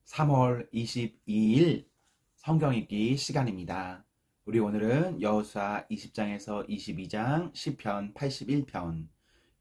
3월 22일 성경 읽기 시간입니다. 우리 오늘은 여호수아 20장에서 22장, 시편 81편,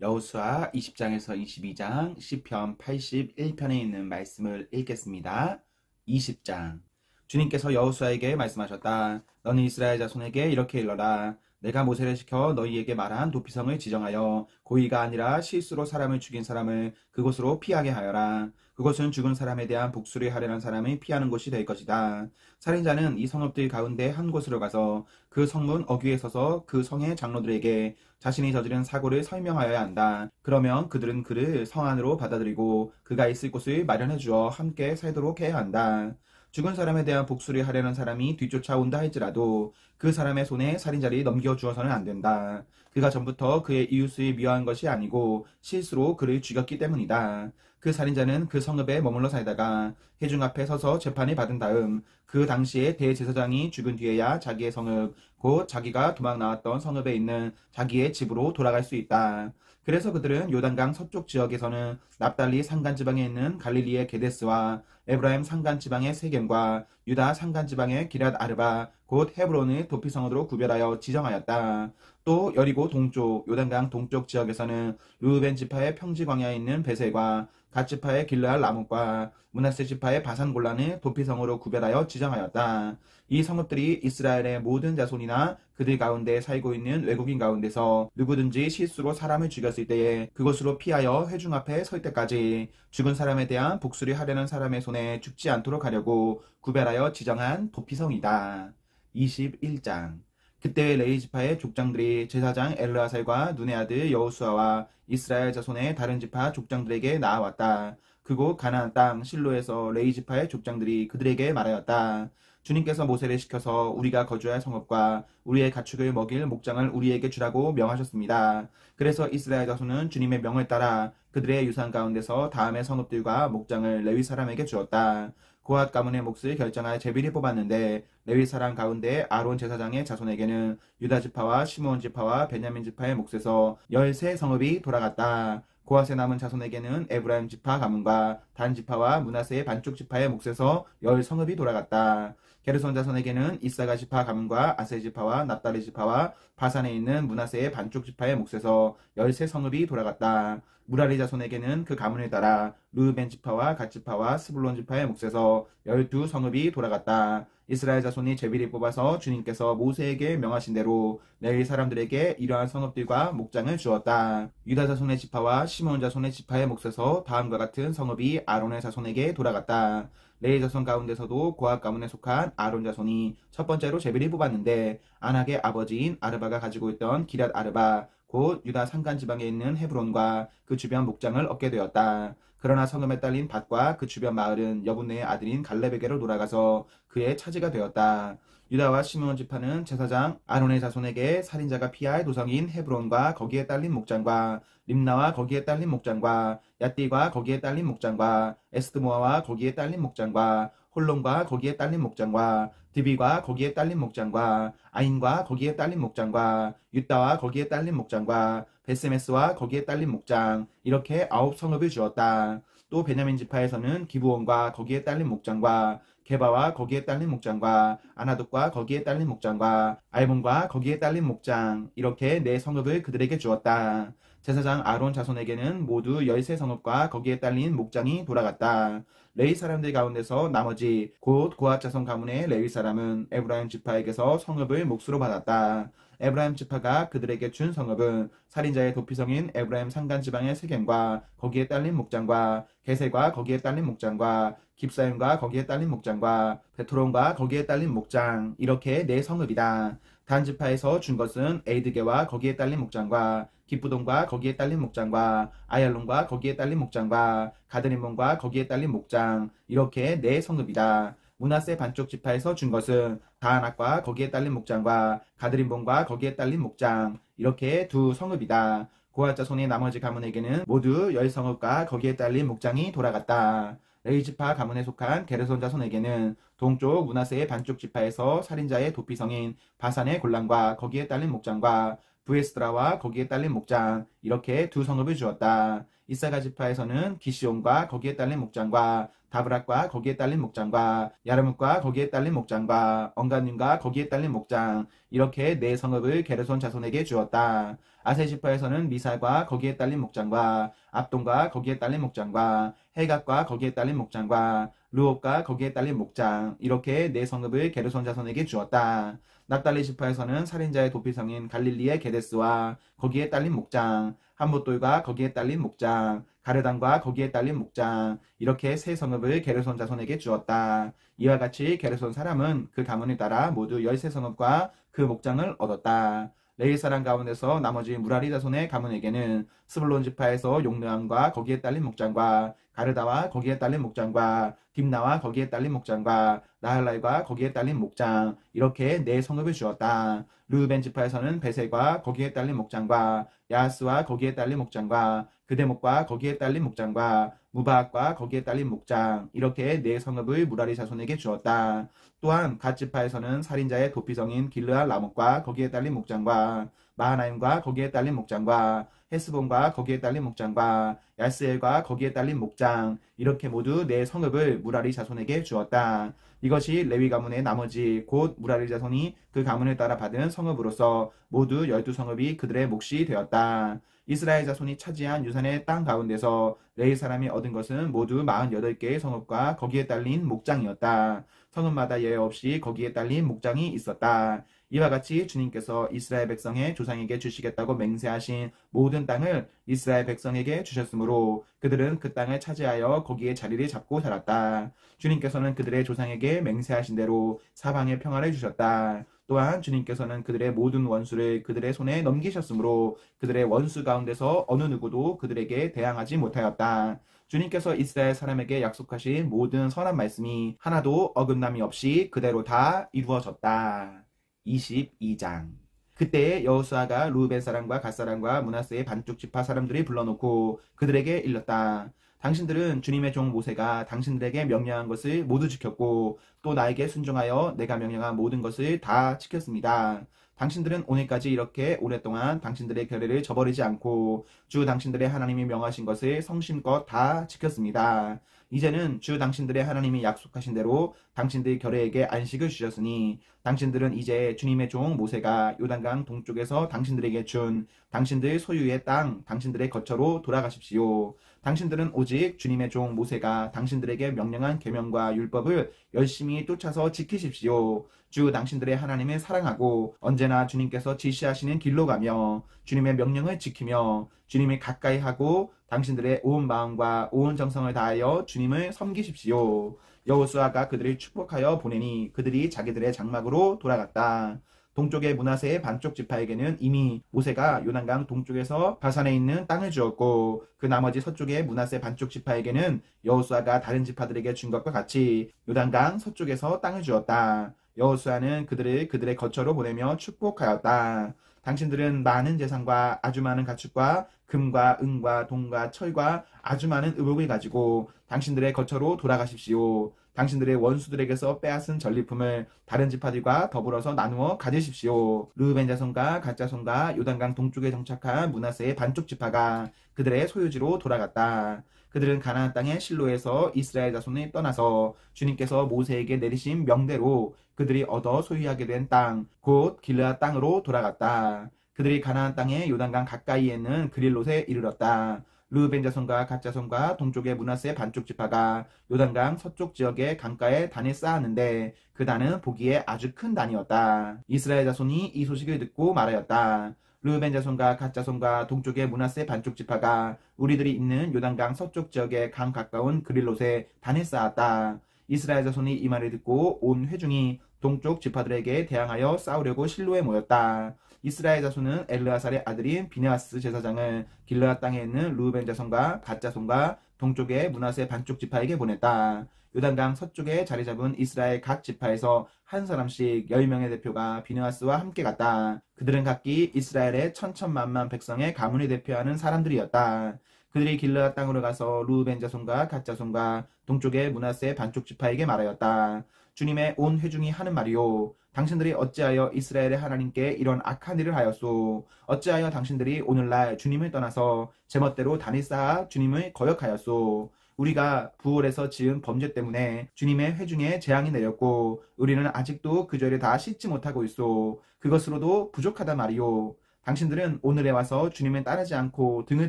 여호수아 20장에서 22장, 시편 81편에 있는 말씀을 읽겠습니다. 20장. 주님께서 여호수아에게 말씀하셨다. 너는 이스라엘 자손에게 이렇게 일러라. 내가 모세를 시켜 너희에게 말한 도피성을 지정하여 고의가 아니라 실수로 사람을 죽인 사람을 그곳으로 피하게 하여라. 그것은 죽은 사람에 대한 복수를 하려는 사람이 피하는 곳이 될 것이다. 살인자는 이 성읍들 가운데 한 곳으로 가서 그 성문 어귀에 서서 그 성의 장로들에게 자신이 저지른 사고를 설명하여야 한다. 그러면 그들은 그를 성 안으로 받아들이고 그가 있을 곳을 마련해 주어 함께 살도록 해야 한다. 죽은 사람에 대한 복수를 하려는 사람이 뒤쫓아온다 할지라도 그 사람의 손에 살인자를 넘겨주어서는 안 된다. 그가 전부터 그의 이웃을 미워한 것이 아니고 실수로 그를 죽였기 때문이다. 그 살인자는 그 성읍에 머물러 살다가 회중 앞에 서서 재판을 받은 다음 그 당시에 대제사장이 죽은 뒤에야 자기의 성읍, 곧 자기가 도망 나왔던 성읍에 있는 자기의 집으로 돌아갈 수 있다. 그래서 그들은 요단강 서쪽 지역에서는 납달리 산간지방에 있는 갈릴리의 게데스와 에브라임 산간지방의 세겜과 유다 산간지방의 기럇 아르바 곧 헤브론을 도피성으로 구별하여 지정하였다. 또 여리고 동쪽 요단강 동쪽 지역에서는 르우벤 지파의 평지 광야에 있는 베셀과 갓 지파의 길르앗 라못과 므낫세 지파의 바산 골란을 도피성으로 구별하여 지정하였다. 이 성읍들이 이스라엘의 모든 자손이나 그들 가운데 살고 있는 외국인 가운데서 누구든지 실수로 사람을 죽였을 때에 그것으로 피하여 회중 앞에 설 때까지 죽은 사람에 대한 복수를 하려는 사람의 손에 죽지 않도록 하려고 구별하여 지정한 도피성이다. 21장. 그때 레위 지파의 족장들이 제사장 엘르아살과 눈의 아들 여호수아와 이스라엘 자손의 다른 지파 족장들에게 나아왔다. 그곳 가나안 땅 실로에서 레위 지파의 족장들이 그들에게 말하였다. 주님께서 모세를 시켜서 우리가 거주할 성읍과 우리의 가축을 먹일 목장을 우리에게 주라고 명하셨습니다. 그래서 이스라엘 자손은 주님의 명을 따라 그들의 유산 가운데서 다음의 성읍들과 목장을 레위 사람에게 주었다. 고앗 가문의 몫을 결정할 제비를 뽑았는데 레위 사람 가운데 아론 제사장의 자손에게는 유다 지파와 시므온 지파와 베냐민 지파의 몫에서 13성읍이 돌아갔다. 고앗의 남은 자손에게는 에브라임 지파 가문과 단 지파와 므낫세의 반쪽 지파의 몫에서 10성읍이 돌아갔다. 게르손 자손에게는 이사가 지파 가문과 아셀 지파와 납달리 지파와 바산에 있는 므낫세의 반쪽 지파의 몫에서 13성읍이 돌아갔다. 무라리 자손에게는 그 가문을 따라 르우벤 지파와 갓 지파와 스불론 지파의 몫에서 12성읍이 돌아갔다. 이스라엘 자손이 제비를 뽑아서 주님께서 모세에게 명하신 대로 레위 사람들에게 이러한 성읍들과 목장을 주었다. 유다 자손의 지파와 시므온 자손의 지파의 몫에서 다음과 같은 성읍이 아론의 자손에게 돌아갔다. 레위 자손 가운데서도 고앗 가문에 속한 아론 자손이 첫 번째로 제비를 뽑았는데 안악의 아버지인 아르바가 가지고 있던 기럇 아르바 곧 유다 산간 지방에 있는 헤브론과 그 주변 목장을 얻게 되었다. 그러나 성읍에 딸린 밭과 그 주변 마을은 여분네의 아들인 갈렙에게로 돌아가서 그의 차지가 되었다. 유다와 시므온 지파는 제사장 아론의 자손에게 살인자가 피할 도성인 헤브론과 거기에 딸린 목장과 림나와 거기에 딸린 목장과 얏디과 거기에 딸린 목장과 에스드모아와 거기에 딸린 목장과 홀론과 거기에 딸린 목장과 드비과 거기에 딸린 목장과 아인과 거기에 딸린 목장과 유다와 거기에 딸린 목장과 베스메스와 거기에 딸린 목장 이렇게 9성읍을 주었다. 또 베냐민 지파에서는 기브온과 거기에 딸린 목장과 게바와 거기에 딸린 목장과 아나돗과 거기에 딸린 목장과 알몬과 거기에 딸린 목장 이렇게 4성읍을 그들에게 주었다. 제사장 아론 자손에게는 모두 13성읍과 거기에 딸린 목장이 돌아갔다. 레위 사람들 가운데서 나머지 곧 고앗 자손 가문의 레위 사람은 에브라임 지파에게서 성읍을 몫으로 받았다. 에브라임 지파가 그들에게 준 성읍은 살인자의 도피성인 에브라임 산간 지방의 세겜과 거기에 딸린 목장과 게셀과 거기에 딸린 목장과 깁사임과 거기에 딸린 목장과 베토론과 거기에 딸린 목장 이렇게 4성읍이다. 단 지파에서 준 것은 에이드게와 거기에 딸린 목장과 기쁘돈과 거기에 딸린 목장과 아얄론과 거기에 딸린 목장과 가드림몬과 거기에 딸린 목장 이렇게 4성읍이다. 므낫세 반쪽 지파에서 준 것은 다하낙과 거기에 딸린 목장과 가드림몬과 거기에 딸린 목장 이렇게 2성읍이다. 고앗 자손의 나머지 가문에게는 모두 10성읍과 거기에 딸린 목장이 돌아갔다. 레위 지파 가문에 속한 게르손 자손에게는 동쪽 므낫세의 반쪽 지파에서 살인자의 도피성인 바산의 골란과 거기에 딸린 목장과 부에스드라와 거기에 딸린 목장 이렇게 2성읍을 주었다. 이사가 지파에서는 기시온과 거기에 딸린 목장과 다브락과 거기에 딸린 목장과 야르뭇과 거기에 딸린 목장과 언가님과 거기에 딸린 목장, 이렇게 네 성읍을 게르손 자손에게 주었다. 아세 지파에서는 미사과 거기에 딸린 목장과 압돈과 거기에 딸린 목장과 헬갓과 거기에 딸린 목장과 르홉과 거기에 딸린 목장, 이렇게 네 성읍을 게르손 자손에게 주었다. 납달리 지파에서는 살인자의 도피성인 갈릴리의 게데스와 거기에 딸린 목장, 한못돌과 거기에 딸린 목장, 가르단과 거기에 딸린 목장, 이렇게 세 성읍을 게르손 자손에게 주었다. 이와 같이 게르손 사람은 그 가문에 따라 모두 13성읍과 그 목장을 얻었다. 레위 사람 가운데서 나머지 무라리 자손의 가문에게는 스불론 지파에서 용르함과 거기에 딸린 목장과 가르다와 거기에 딸린 목장과 딥나와 거기에 딸린 목장과 나할랄과 거기에 딸린 목장, 이렇게 네 성읍을 주었다. 르우벤 지파에서는 베셀과 거기에 딸린 목장과 야하스와 거기에 딸린 목장과 그대목과 거기에 딸린 목장과 무바학과 거기에 딸린 목장, 이렇게 네 성읍을 무라리 자손에게 주었다. 또한 갓 지파에서는 살인자의 도피성인 길르알 라못과 거기에 딸린 목장과 마하나임과 거기에 딸린 목장과 헤스본과 거기에 딸린 목장과 야스엘과 거기에 딸린 목장, 이렇게 모두 네 성읍을 무라리 자손에게 주었다. 이것이 레위 가문의 나머지 곧 무라리 자손이 그 가문을 따라 받은 성읍으로서 모두 12성읍이 그들의 몫이 되었다. 이스라엘 자손이 차지한 유산의 땅 가운데서 레위 사람이 얻은 것은 모두 48개의 성읍과 거기에 딸린 목장이었다. 성읍마다 예외 없이 거기에 딸린 목장이 있었다. 이와 같이 주님께서 이스라엘 백성의 조상에게 주시겠다고 맹세하신 모든 땅을 이스라엘 백성에게 주셨으므로 그들은 그 땅을 차지하여 거기에 자리를 잡고 살았다. 주님께서는 그들의 조상에게 맹세하신 대로 사방에 평화를 주셨다. 또한 주님께서는 그들의 모든 원수를 그들의 손에 넘기셨으므로 그들의 원수 가운데서 어느 누구도 그들에게 대항하지 못하였다. 주님께서 이스라엘 사람에게 약속하신 모든 선한 말씀이 하나도 어긋남이 없이 그대로 다 이루어졌다. 22장. 그때 여호수아가 루벤 사람과 갓 사람과 므낫세의 반쪽 지파 사람들이 불러놓고 그들에게 일렀다. 당신들은 주님의 종 모세가 당신들에게 명령한 것을 모두 지켰고 또 나에게 순종하여 내가 명령한 모든 것을 다 지켰습니다. 당신들은 오늘까지 이렇게 오랫동안 당신들의 결례를 저버리지 않고 주 당신들의 하나님이 명하신 것을 성심껏 다 지켰습니다. 이제는 주 당신들의 하나님이 약속하신 대로 당신들 결례에게 안식을 주셨으니 당신들은 이제 주님의 종 모세가 요단강 동쪽에서 당신들에게 준 당신들 소유의 땅, 당신들의 거처로 돌아가십시오. 당신들은 오직 주님의 종 모세가 당신들에게 명령한 계명과 율법을 열심히 쫓아서 지키십시오. 주 당신들의 하나님을 사랑하고 언제나 주님께서 지시하시는 길로 가며 주님의 명령을 지키며 주님을 가까이 하고 당신들의 온 마음과 온 정성을 다하여 주님을 섬기십시오. 여호수아가 그들을 축복하여 보내니 그들이 자기들의 장막으로 돌아갔다. 동쪽의 므낫세의 반쪽 지파에게는 이미 모세가 요단강 동쪽에서 바산에 있는 땅을 주었고 그 나머지 서쪽의 므낫세 반쪽 지파에게는 여호수아가 다른 지파들에게 준 것과 같이 요단강 서쪽에서 땅을 주었다. 여호수아는 그들을 그들의 거처로 보내며 축복하였다. 당신들은 많은 재산과 아주 많은 가축과 금과 은과 동과 철과 아주 많은 의복을 가지고 당신들의 거처로 돌아가십시오. 당신들의 원수들에게서 빼앗은 전리품을 다른 지파들과 더불어서 나누어 가지십시오. 르우벤 자손과 갓 자손과 요단강 동쪽에 정착한 므낫세의 반쪽 지파가 그들의 소유지로 돌아갔다. 그들은 가나안 땅의 실로에서 이스라엘 자손이 떠나서 주님께서 모세에게 내리신 명대로 그들이 얻어 소유하게 된 땅, 곧 길르앗 땅으로 돌아갔다. 그들이 가나안 땅의 요단강 가까이에 있는 그릴롯에 이르렀다. 르우벤 자손과 갓 자손과 동쪽의 므낫세 반쪽 지파가 요단강 서쪽 지역의 강가에 단을 쌓았는데 그 단은 보기에 아주 큰 단이었다. 이스라엘 자손이 이 소식을 듣고 말하였다. 르우벤 자손과 갓 자손과 동쪽의 므낫세 반쪽 지파가 우리들이 있는 요단강 서쪽 지역의 강 가까운 그릴롯에 단을 쌓았다. 이스라엘 자손이 이 말을 듣고 온 회중이 동쪽 지파들에게 대항하여 싸우려고 실로에 모였다. 이스라엘 자손은 엘르아살의 아들인 비느하스 제사장을 길르앗 땅에 있는 르우벤 자손과 갓 자손과 동쪽의 므낫세 반쪽 지파에게 보냈다. 요단강 서쪽에 자리 잡은 이스라엘 각 지파에서 한 사람씩 10명의 대표가 비느하스와 함께 갔다. 그들은 각기 이스라엘의 천천만만 백성의 가문을 대표하는 사람들이었다. 그들이 길르앗 땅으로 가서 루벤 자손과 갓 자손과 동쪽의 므낫세 반쪽 지파에게 말하였다. 주님의 온 회중이 하는 말이요, 당신들이 어찌하여 이스라엘의 하나님께 이런 악한 일을 하였소? 어찌하여 당신들이 오늘날 주님을 떠나서 제멋대로 단을 쌓아 주님을 거역하였소? 우리가 부올에서 지은 범죄 때문에 주님의 회중에 재앙이 내렸고 우리는 아직도 그 죄를 다 씻지 못하고 있소. 그것으로도 부족하다 말이요. 당신들은 오늘에 와서 주님을 따르지 않고 등을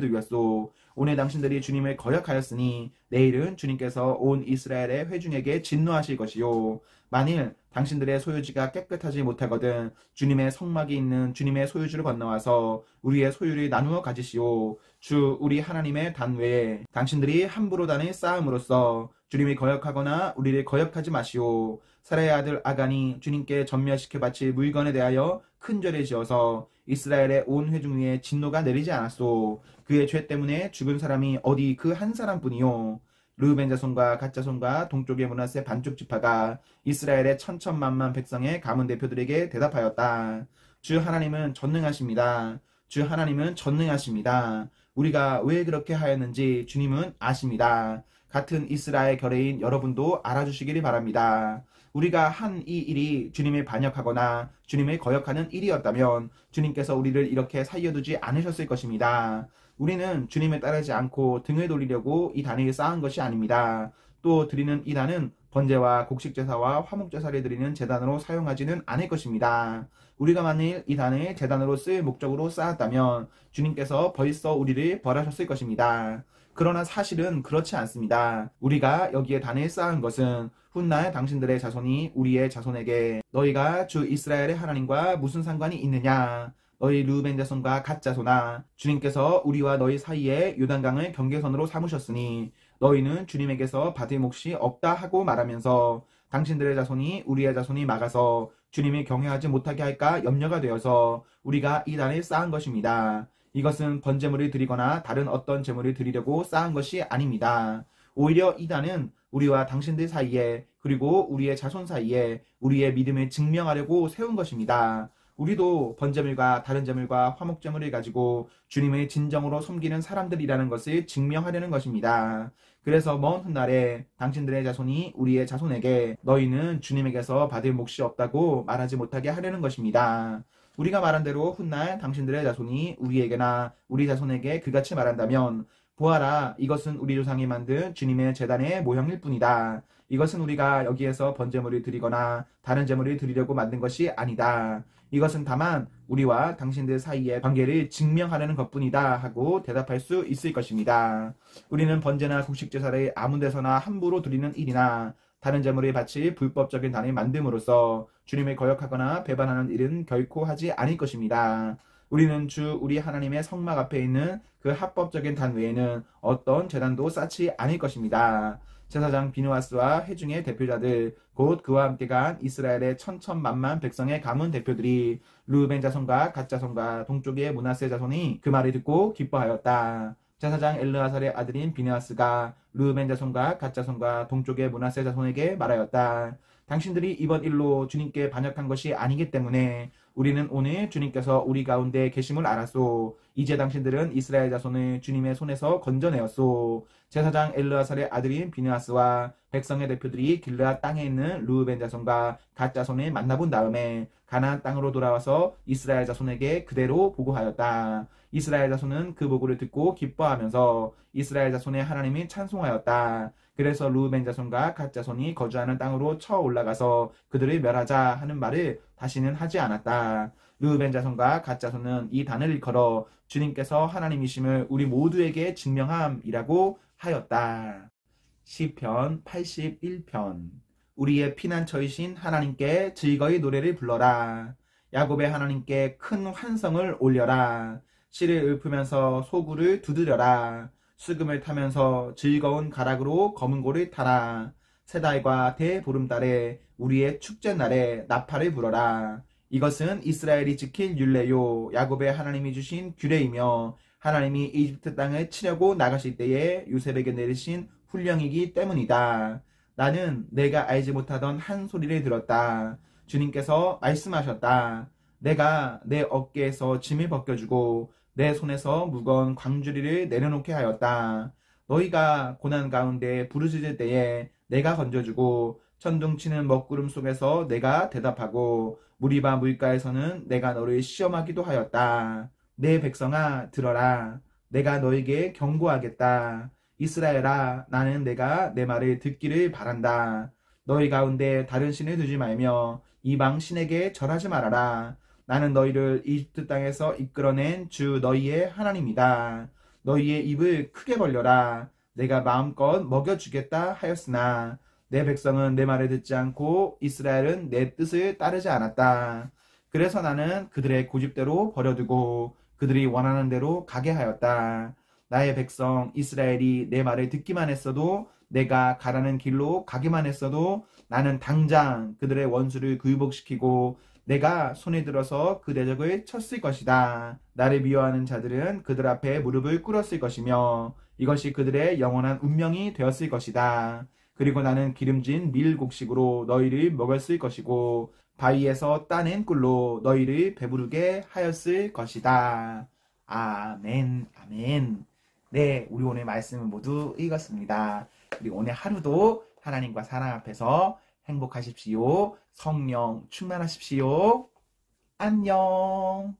돌렸소. 오늘 당신들이 주님을 거역하였으니 내일은 주님께서 온 이스라엘의 회중에게 진노하실 것이요. 만일 당신들의 소유지가 깨끗하지 못하거든 주님의 성막이 있는 주님의 소유지를 건너와서 우리의 소유를 나누어 가지시오. 주 우리 하나님의 단 외에 당신들이 함부로 단을 쌓음으로써 주님이 거역하거나 우리를 거역하지 마시오. 사라의 아들 아간이 주님께 전멸시켜 바칠 물건에 대하여 큰 죄를 지어서 이스라엘의 온 회중 위에 진노가 내리지 않았소. 그의 죄 때문에 죽은 사람이 어디 그 한 사람뿐이요. 르우벤 자손과 갓 자손과 동쪽의 므낫세 반쪽 지파가 이스라엘의 천천만만 백성의 가문 대표들에게 대답하였다. 주 하나님은 전능하십니다. 주 하나님은 전능하십니다. 우리가 왜 그렇게 하였는지 주님은 아십니다. 같은 이스라엘 결의인 여러분도 알아주시기를 바랍니다. 우리가 한 이 일이 주님을 반역하거나 주님을 거역하는 일이었다면 주님께서 우리를 이렇게 살려두지 않으셨을 것입니다. 우리는 주님을 따르지 않고 등을 돌리려고 이 단을 쌓은 것이 아닙니다. 또 드리는 이 단은 번제와 곡식제사와 화목제사를 드리는 제단으로 사용하지는 않을 것입니다. 우리가 만일 이 단을 제단으로 쓸 목적으로 쌓았다면 주님께서 벌써 우리를 벌하셨을 것입니다. 그러나 사실은 그렇지 않습니다. 우리가 여기에 단을 쌓은 것은 훗날 당신들의 자손이 우리의 자손에게 너희가 주 이스라엘의 하나님과 무슨 상관이 있느냐? 너희 르우벤 자손과 갓 자손아, 주님께서 우리와 너희 사이에 요단강을 경계선으로 삼으셨으니 너희는 주님에게서 받을 몫이 없다 하고 말하면서 당신들의 자손이 우리의 자손이 막아서 주님을 경외하지 못하게 할까 염려가 되어서 우리가 이 단을 쌓은 것입니다. 이것은 번제물을 드리거나 다른 어떤 제물을 드리려고 쌓은 것이 아닙니다. 오히려 이 단은 우리와 당신들 사이에 그리고 우리의 자손 사이에 우리의 믿음을 증명하려고 세운 것입니다. 우리도 번제물과 다른 제물과 화목제물을 가지고 주님을 진정으로 섬기는 사람들이라는 것을 증명하려는 것입니다. 그래서 먼 훗날에 당신들의 자손이 우리의 자손에게 너희는 주님에게서 받을 몫이 없다고 말하지 못하게 하려는 것입니다. 우리가 말한 대로 훗날 당신들의 자손이 우리에게나 우리 자손에게 그같이 말한다면 보아라, 이것은 우리 조상이 만든 주님의 제단의 모형일 뿐이다. 이것은 우리가 여기에서 번제물을 드리거나 다른 제물을 드리려고 만든 것이 아니다. 이것은 다만 우리와 당신들 사이의 관계를 증명하려는 것뿐이다 하고 대답할 수 있을 것입니다. 우리는 번제나 곡식제사를 아무 데서나 함부로 드리는 일이나 다른 제물을 바칠 불법적인 단을 만듦으로써 주님을 거역하거나 배반하는 일은 결코 하지 않을 것입니다. 우리는 주 우리 하나님의 성막 앞에 있는 그 합법적인 단 외에는 어떤 제단도 쌓지 않을 것입니다. 제사장 비누아스와 회중의 대표자들 곧 그와 함께 간 이스라엘의 천천만만 백성의 가문 대표들이 르우벤 자손과 갓 자손과 동쪽의 므낫세 자손이 그 말을 듣고 기뻐하였다. 제사장 엘르아살의 아들인 비누아스가 르우벤 자손과 갓 자손과 동쪽의 므낫세 자손에게 말하였다. 당신들이 이번 일로 주님께 반역한 것이 아니기 때문에 우리는 오늘 주님께서 우리 가운데 계심을 알았소. 이제 당신들은 이스라엘 자손을 주님의 손에서 건져내었소. 제사장 엘르아살의 아들인 비느하스와 백성의 대표들이 길르앗 땅에 있는 르우벤 자손과 갓 자손을 만나본 다음에 가나안 땅으로 돌아와서 이스라엘 자손에게 그대로 보고하였다. 이스라엘 자손은 그 보고를 듣고 기뻐하면서 이스라엘 자손의 하나님을 찬송하였다. 그래서 르우벤 자손과 갓 자손이 거주하는 땅으로 쳐 올라가서 그들을 멸하자 하는 말을 다시는 하지 않았다. 르우벤 자손과 갓 자손은 이 단을 일컬어 주님께서 하나님이심을 우리 모두에게 증명함이라고 하였다. 시편 81편. 우리의 피난처이신 하나님께 즐거이 노래를 불러라. 야곱의 하나님께 큰 환성을 올려라. 씨를 읊으면서 소구를 두드려라. 수금을 타면서 즐거운 가락으로 검은고를 타라. 새달과 대보름달에 우리의 축제날에 나팔을 불어라. 이것은 이스라엘이 지킬 율례요 야곱의 하나님이 주신 규례이며 하나님이 이집트 땅을 치려고 나가실 때에 요셉에게 내리신 훈령이기 때문이다. 나는 내가 알지 못하던 한 소리를 들었다. 주님께서 말씀하셨다. 내가 내 어깨에서 짐을 벗겨주고 내 손에서 무거운 광주리를 내려놓게 하였다. 너희가 고난 가운데 부르짖을 때에 내가 건져주고 천둥치는 먹구름 속에서 내가 대답하고 무리바 물가에서는 내가 너를 시험하기도 하였다. 내 백성아 들어라. 내가 너에게 경고하겠다. 이스라엘아 나는 내가 내 말을 듣기를 바란다. 너희 가운데 다른 신을 두지 말며 이방 신에게 절하지 말아라. 나는 너희를 이집트 땅에서 이끌어낸 주 너희의 하나님이다. 너희의 입을 크게 벌려라. 내가 마음껏 먹여주겠다 하였으나 내 백성은 내 말을 듣지 않고 이스라엘은 내 뜻을 따르지 않았다. 그래서 나는 그들의 고집대로 버려두고 그들이 원하는 대로 가게 하였다. 나의 백성 이스라엘이 내 말을 듣기만 했어도 내가 가라는 길로 가기만 했어도 나는 당장 그들의 원수를 굴복시키고 내가 손에 들어서 그 대적을 쳤을 것이다. 나를 미워하는 자들은 그들 앞에 무릎을 꿇었을 것이며 이것이 그들의 영원한 운명이 되었을 것이다. 그리고 나는 기름진 밀곡식으로 너희를 먹였을 것이고 바위에서 따낸 꿀로 너희를 배부르게 하였을 것이다. 아멘, 아멘. 네, 우리 오늘 말씀을 모두 읽었습니다. 그리고 오늘 하루도 하나님과 사랑 앞에서 행복하십시오. 성령 충만하십시오. 안녕.